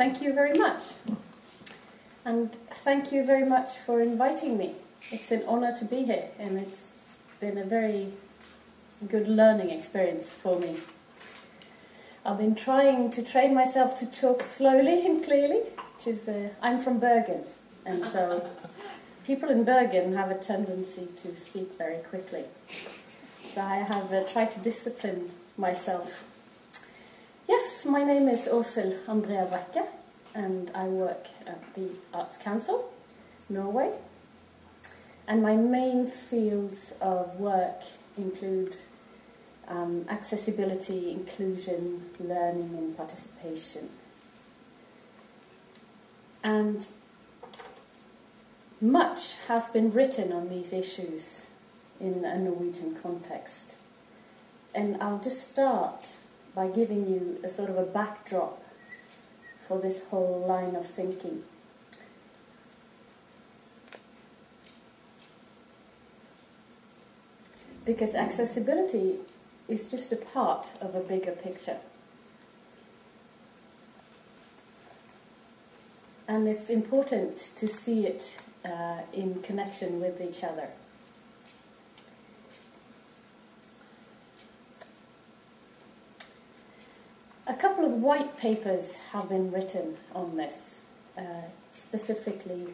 thank you very much. And thank you very much for inviting me. It's an honor to be here, and it's been a very good learning experience for me. I've been trying to train myself to talk slowly and clearly, which is, I'm from Bergen, and so people in Bergen have a tendency to speak very quickly. So I have tried to discipline myself. Yes, my name is Aashild Andrea Brekke, and I work at the Arts Council, Norway. And my main fields of work include accessibility, inclusion, learning and participation. And much has been written on these issues in a Norwegian context. And I'll just start by giving you a sort of a backdrop for this whole line of thinking. Because accessibility is just a part of a bigger picture. And it's important to see it in connection with each other. A couple of white papers have been written on this, specifically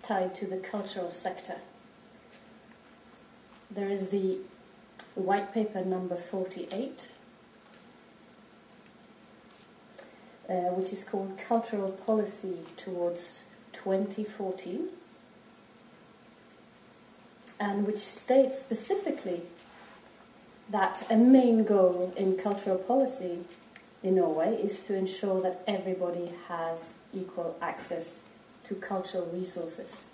tied to the cultural sector. There is the white paper number 48, which is called Cultural Policy Towards 2014, and which states specifically that a main goal in cultural policy in Norway is to ensure that everybody has equal access to cultural resources.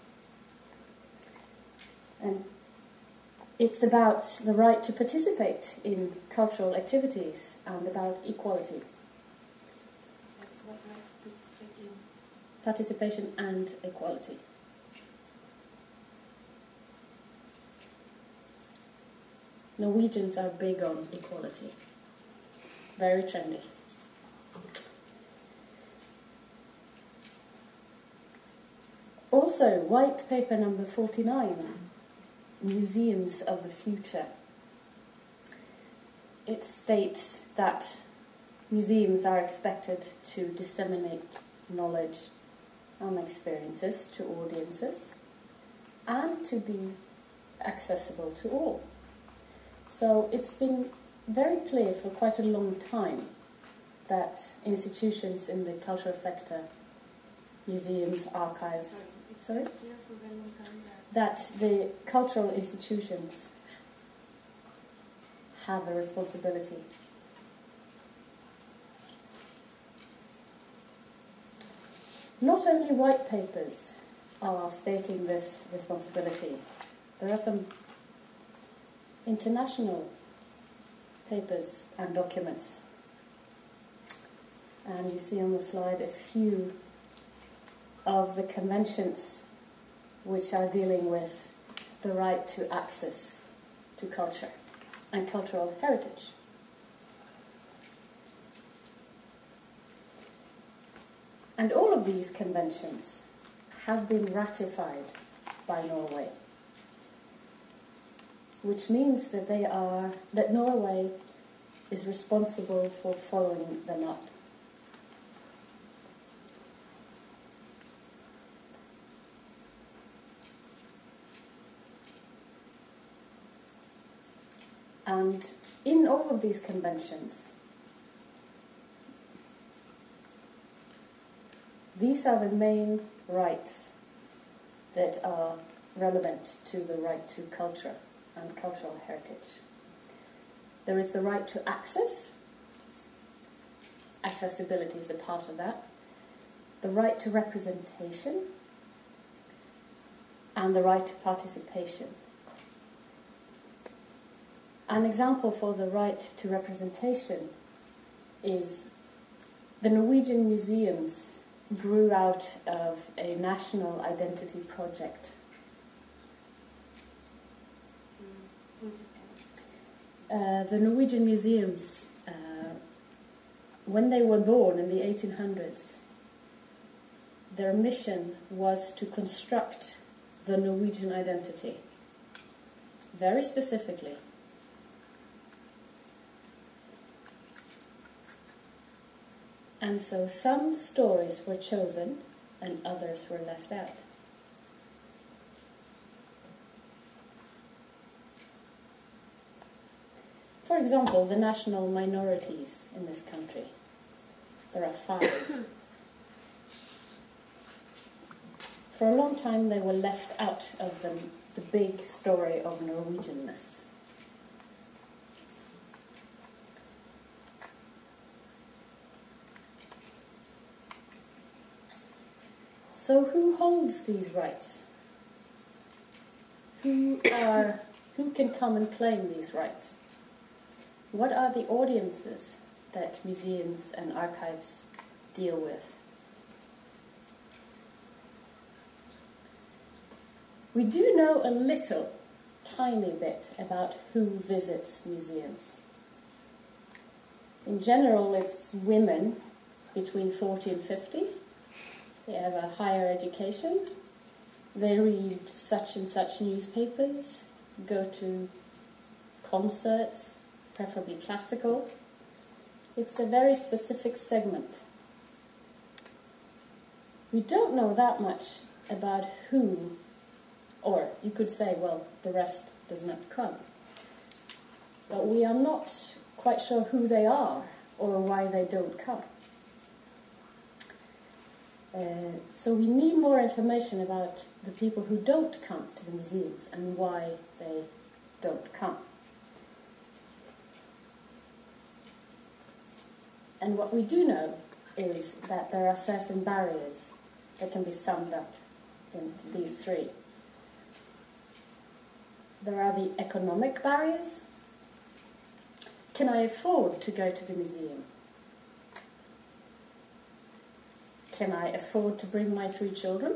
And it's about the right to participate in cultural activities and about equality. That's what right to participate in. Participation and equality. Norwegians are big on equality. Very trendy. Also, white paper number 49, Museums of the Future. It states that museums are expected to disseminate knowledge and experiences to audiences and to be accessible to all. So it's been very clear for quite a long time that institutions in the cultural sector, museums, archives, that the cultural institutions have a responsibility. Not only white papers are stating this responsibility, there are some international papers and documents. And you see on the slide a few of the conventions which are dealing with the right to access to culture and cultural heritage. And all of these conventions have been ratified by Norway, which means that that Norway is responsible for following them up. And in all of these conventions, these are the main rights that are relevant to the right to culture and cultural heritage. There is the right to access. Accessibility is a part of that. The right to representation and the right to participation. An example for the right to representation is the Norwegian museums grew out of a national identity project. The Norwegian museums when they were born in the 1800s, their mission was to construct the Norwegian identity, very specifically. And so some stories were chosen and others were left out. For example, the national minorities in this country. There are 5. For a long time they were left out of the big story of Norwegianness. So who holds these rights? Who can come and claim these rights? What are the audiences that museums and archives deal with? We do know a little, tiny bit about who visits museums. In general, it's women between 40 and 50. They have a higher education. They read such and such newspapers, go to concerts, preferably classical. It's a very specific segment. We don't know that much about who, or you could say, well, the rest does not come. But we are not quite sure who they are or why they don't come. So we need more information about the people who don't come to the museums and why they don't come. And what we do know is that there are certain barriers that can be summed up in these 3. There are the economic barriers. Can I afford to go to the museum? Can I afford to bring my 3 children?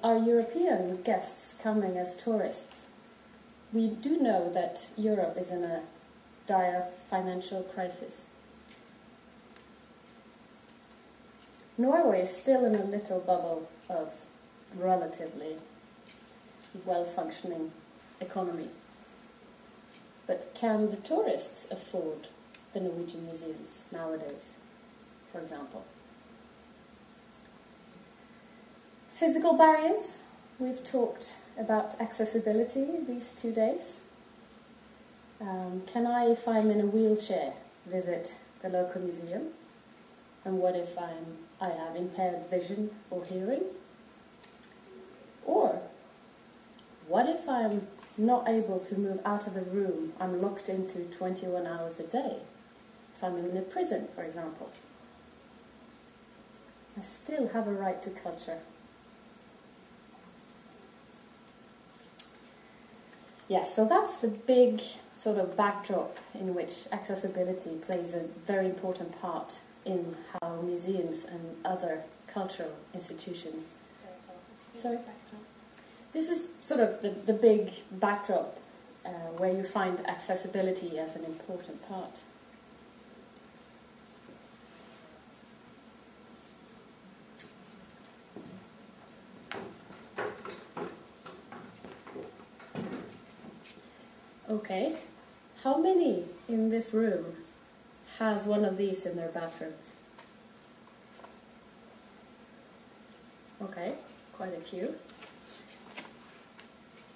Are European guests coming as tourists? We do know that Europe is in a dire financial crisis. Norway is still in a little bubble of relatively well-functioning economy. But can the tourists afford the Norwegian museums nowadays, for example? Physical barriers. We've talked about accessibility these 2 days. Can I, if I'm in a wheelchair, visit the local museum? And what if I have impaired vision or hearing? Or what if I'm not able to move out of the room I'm locked into 21 hours a day? If I'm in a prison, for example. I still have a right to culture. Yes, so that's the big sort of backdrop in which accessibility plays a very important part in how museums and other cultural institutions. Sorry? This is sort of the big backdrop where you find accessibility as an important part. Okay, how many in this room has one of these in their bathrooms? Okay, quite a few.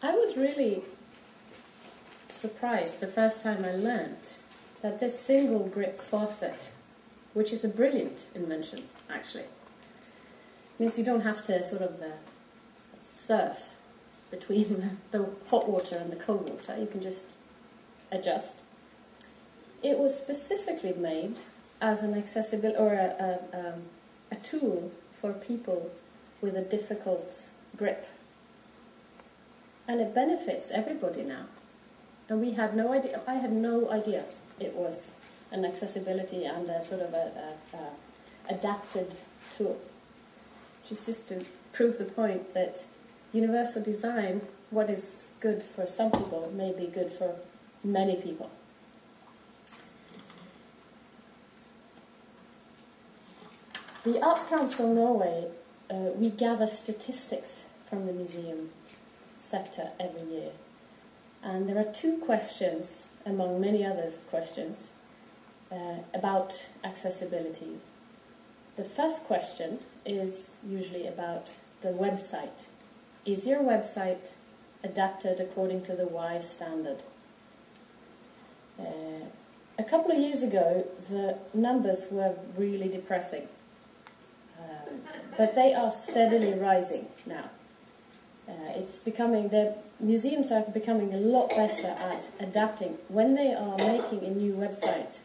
I was really surprised the first time I learnt that this single grip faucet, which is a brilliant invention actually, means you don't have to sort of surf between the hot water and the cold water. You can just adjust. It was specifically made as an accessible or a tool for people with a difficult grip, and it benefits everybody now. And we had no idea. I had no idea it was an accessibility and a sort of a adapted tool, which is just to prove the point that universal design, what is good for some people, may be good for many people. The Arts Council Norway, we gather statistics from the museum sector every year. And there are two questions, among many other questions, about accessibility. The first question is usually about the website. Is your website adapted according to the Y standard? A couple of years ago, the numbers were really depressing. But they are steadily rising now. The museums are becoming a lot better at adapting. When they are making a new website,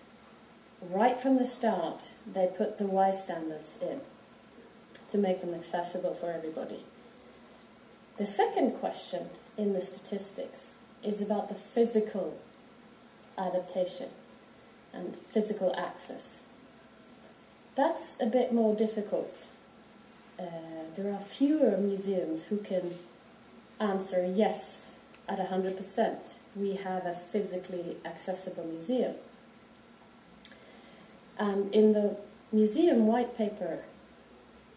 right from the start, they put the Y standards in to make them accessible for everybody. The second question in the statistics is about the physical adaptation and physical access. That's a bit more difficult. There are fewer museums who can answer yes at 100%. We have a physically accessible museum. And in the museum white paper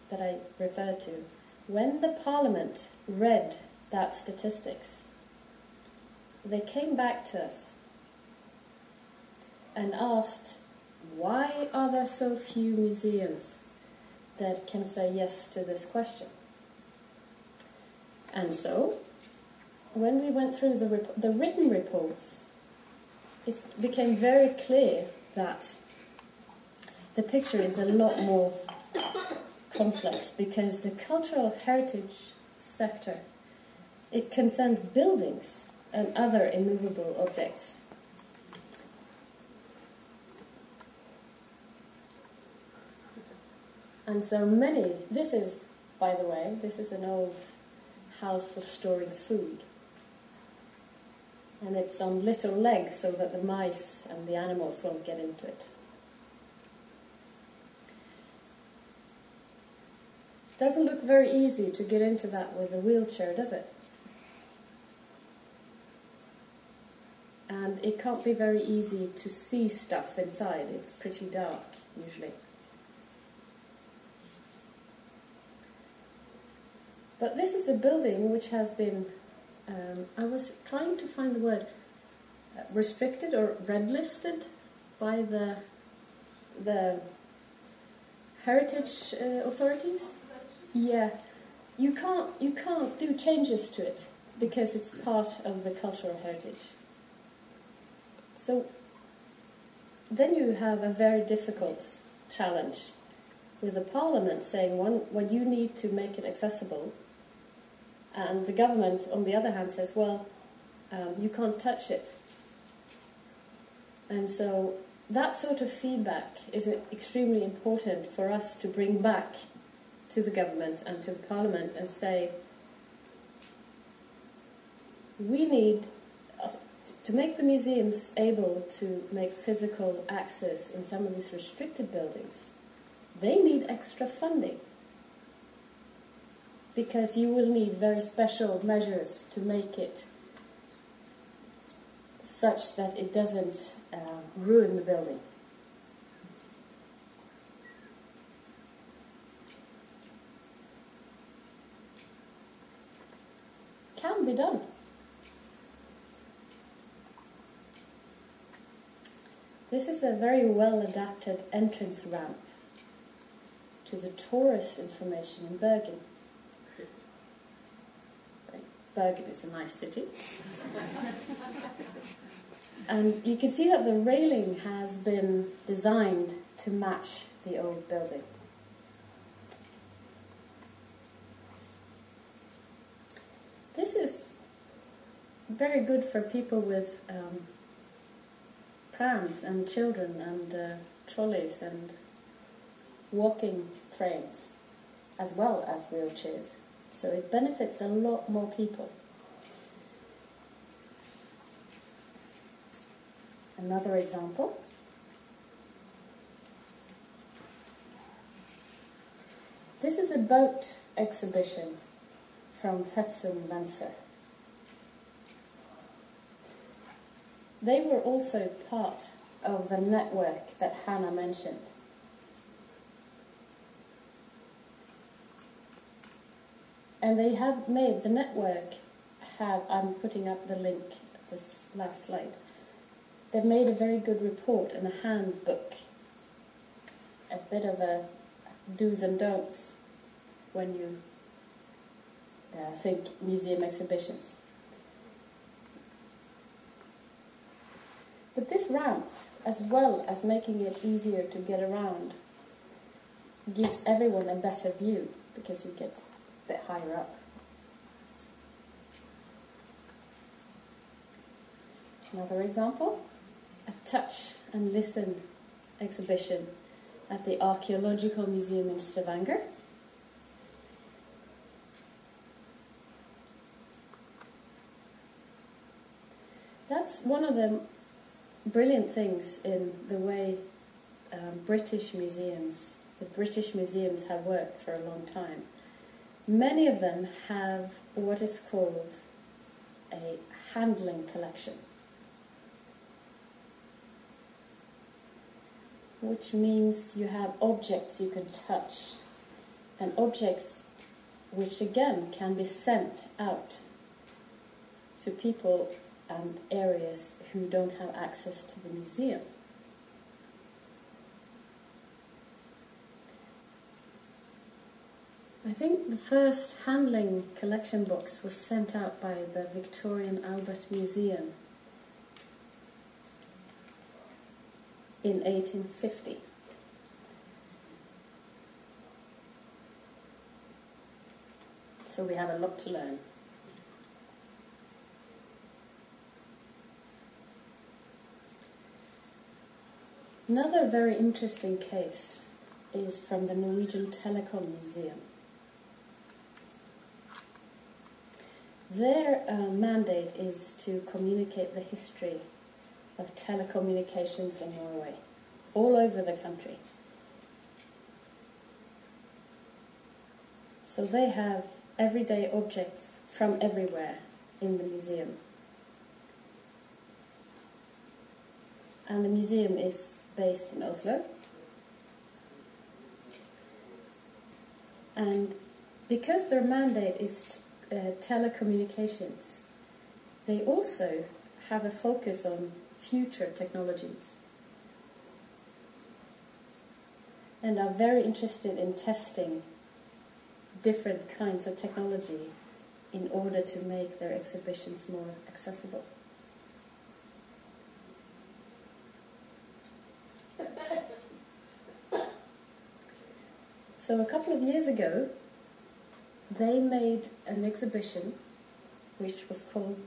that I referred to, when the Parliament read that statistics, they came back to us and asked, why are there so few museums that can say yes to this question? And so, when we went through the written reports, it became very clear that the picture is a lot more complex, because the cultural heritage sector, it concerns buildings and other immovable objects. And so this is, by the way, this is an old house for storing food. And it's on little legs so that the mice and the animals won't get into it. Doesn't look very easy to get into that with a wheelchair, does it? And it can't be very easy to see stuff inside. It's pretty dark, usually. But this is a building which has been, I was trying to find the word, restricted or red-listed by the heritage authorities. Yeah, you can't do changes to it because it's part of the cultural heritage. So then you have a very difficult challenge with the Parliament saying, well, you need to make it accessible. And the government, on the other hand, says, well, you can't touch it. And so that sort of feedback is extremely important for us to bring back to the government and to the Parliament and say, we need to make the museums able to make physical access in some of these restricted buildings. They need extra funding, because you will need very special measures to make it such that it doesn't ruin the building. Can be done. This is a very well-adapted entrance ramp to the tourist information in Bergen. Bergen is a nice city. And you can see that the railing has been designed to match the old building. This is very good for people with prams and children and trolleys and walking frames, as well as wheelchairs. So it benefits a lot more people. Another example. This is a boat exhibition from Fetsum Lenser. They were also part of the network that Hannah mentioned. And they have made, the network I'm putting up the link at this last slide. They've made a very good report and a handbook, a bit of a do's and don'ts when you think museum exhibitions. But this ramp, as well as making it easier to get around, gives everyone a better view because you get a bit higher up. Another example, a touch and listen exhibition at the Archaeological Museum in Stavanger. That's one of the brilliant things in the way the British museums have worked for a long time. Many of them have what is called a handling collection, which means you have objects you can touch, and objects which again can be sent out to people and areas who don't have access to the museum. I think the first handling collection box was sent out by the Victorian Albert Museum in 1850. So we have a lot to learn. Another very interesting case is from the Norwegian Telecom Museum. Their mandate is to communicate the history of telecommunications in Norway, all over the country. So they have everyday objects from everywhere in the museum. And the museum is based in Oslo. And because their mandate is telecommunications, they also have a focus on future technologies and are very interested in testing different kinds of technology in order to make their exhibitions more accessible. So a couple of years ago, they made an exhibition which was called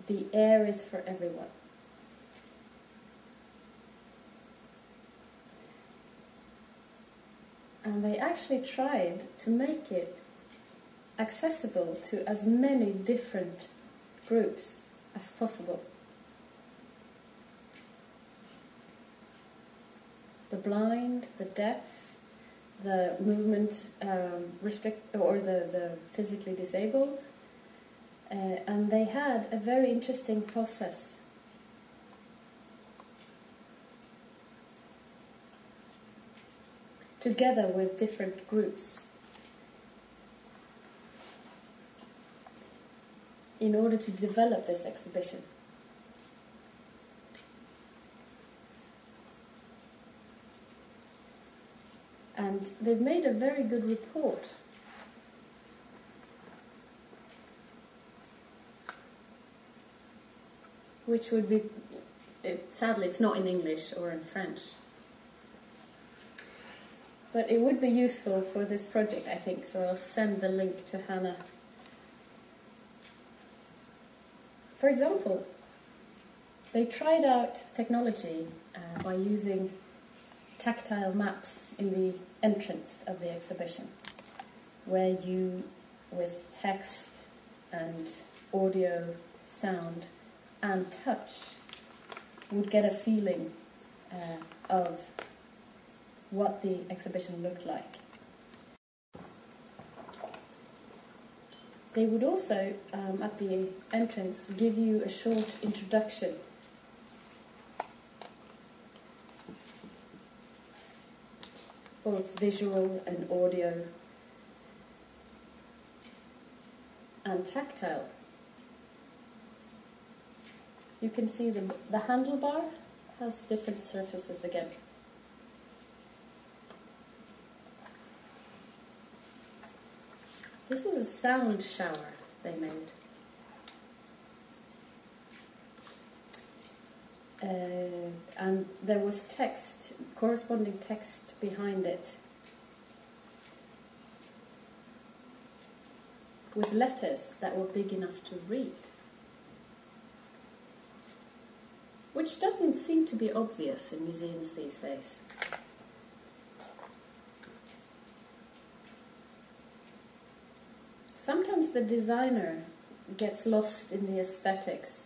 The Air is for Everyone. And they actually tried to make it accessible to as many different groups as possible. The blind, the deaf, the movement the physically disabled, and they had a very interesting process. Together with different groups in order to develop this exhibition. And they've made a very good report. Which would be, sadly it's not in English or in French. But it would be useful for this project, I think, so I'll send the link to Hannah. For example, they tried out technology by using tactile maps in the entrance of the exhibition, where you, with text and audio, sound and touch, would get a feeling of what the exhibition looked like. They would also, at the entrance, give you a short introduction. Both visual and audio. and tactile. You can see the handlebar has different surfaces again. This was a sound shower they made. And there was text, corresponding text behind it, with letters that were big enough to read, which doesn't seem to be obvious in museums these days. Sometimes the designer gets lost in the aesthetics,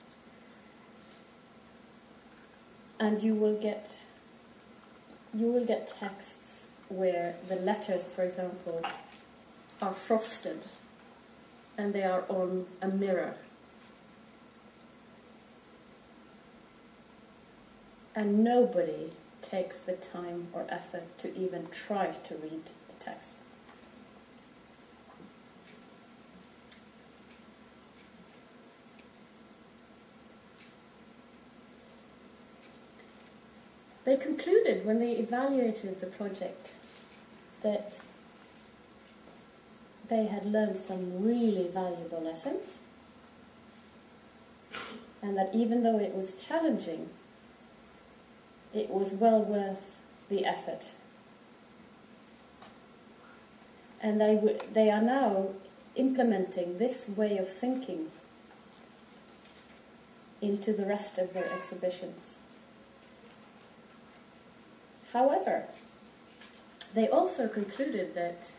and you will get texts where the letters, for example, are frosted and they are on a mirror. And nobody takes the time or effort to even try to read the text. They concluded, when they evaluated the project, that they had learned some really valuable lessons, and that even though it was challenging, it was well worth the effort. And they are now implementing this way of thinking into the rest of their exhibitions. However, they also concluded that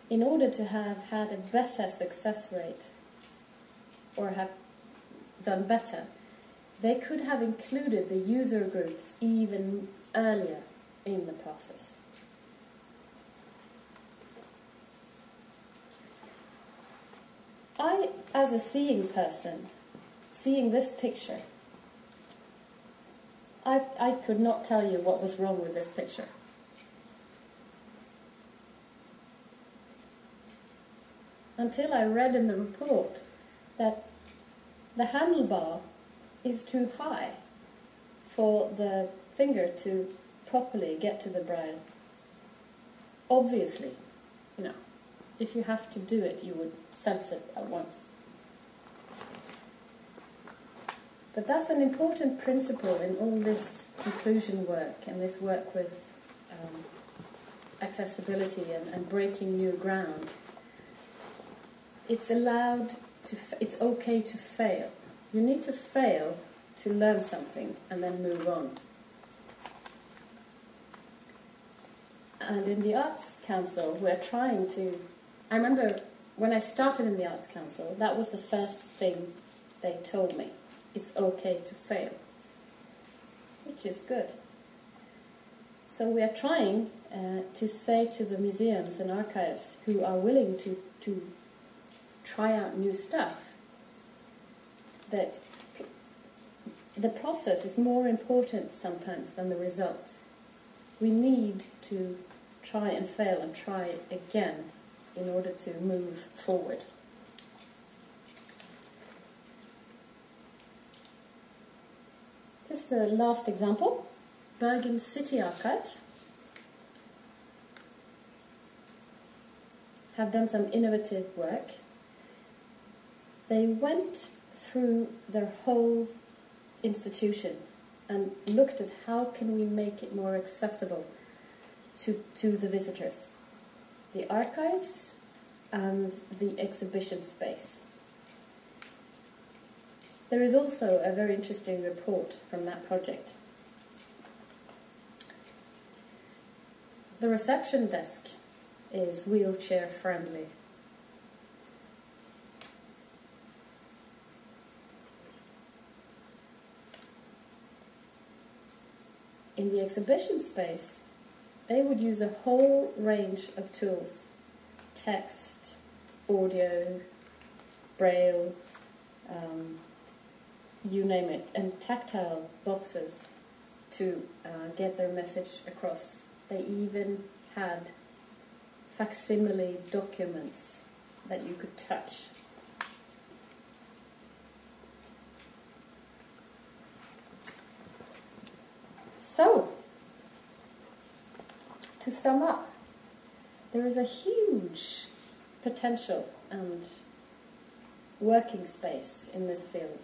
in order to have had a better success rate, or have done better, they could have included the user groups even earlier in the process. I, as a seeing person, seeing this picture, I could not tell you what was wrong with this picture. Until I read in the report that the handlebar is too high for the finger to properly get to the braille. Obviously, if you have to do it, you would sense it at once. But that's an important principle in all this inclusion work and this work with accessibility and breaking new ground. It's it's okay to fail. You need to fail to learn something and then move on. And in the Arts Council, we're trying to... I remember when I started in the Arts Council, that was the first thing they told me. It's okay to fail, which is good. So we are trying to say to the museums and archives who are willing to try out new stuff that the process is more important sometimes than the results. We need to try and fail and try again in order to move forward. Just a last example, Bergen City Archives have done some innovative work. They went through their whole institution and looked at how can we make it more accessible to the visitors, the archives and the exhibition space. There is also a very interesting report from that project. The reception desk is wheelchair friendly. In the exhibition space, they would use a whole range of tools: text, audio, braille, you name it, and tactile boxes to get their message across. They even had facsimile documents that you could touch So, to sum up, there is a huge potential and working space in this field.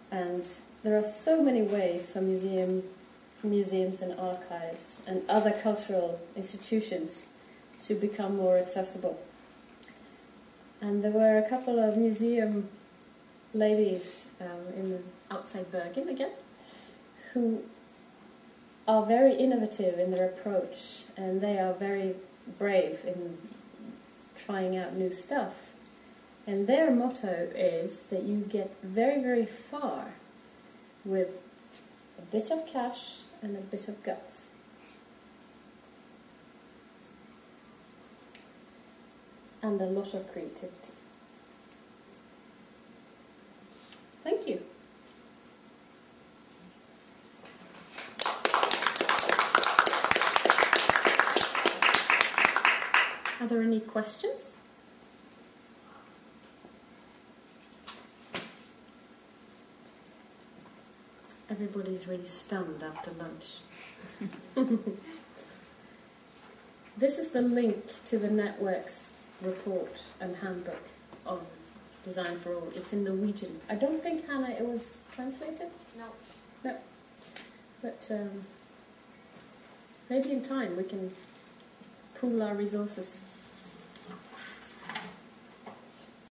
And there are so many ways for museums and archives and other cultural institutions to become more accessible. And there were a couple of museum ladies outside Bergen again, who are very innovative in their approach, and they are very brave in trying out new stuff. And their motto is that you get very, very far with a bit of cash and a bit of guts. And a lot of creativity. Thank you. Are there any questions? Everybody's really stunned after lunch. This is the link to the network's report and handbook on Design for All. It's in Norwegian. I don't think, Hannah, it was translated? No. No. But maybe in time we can pool our resources.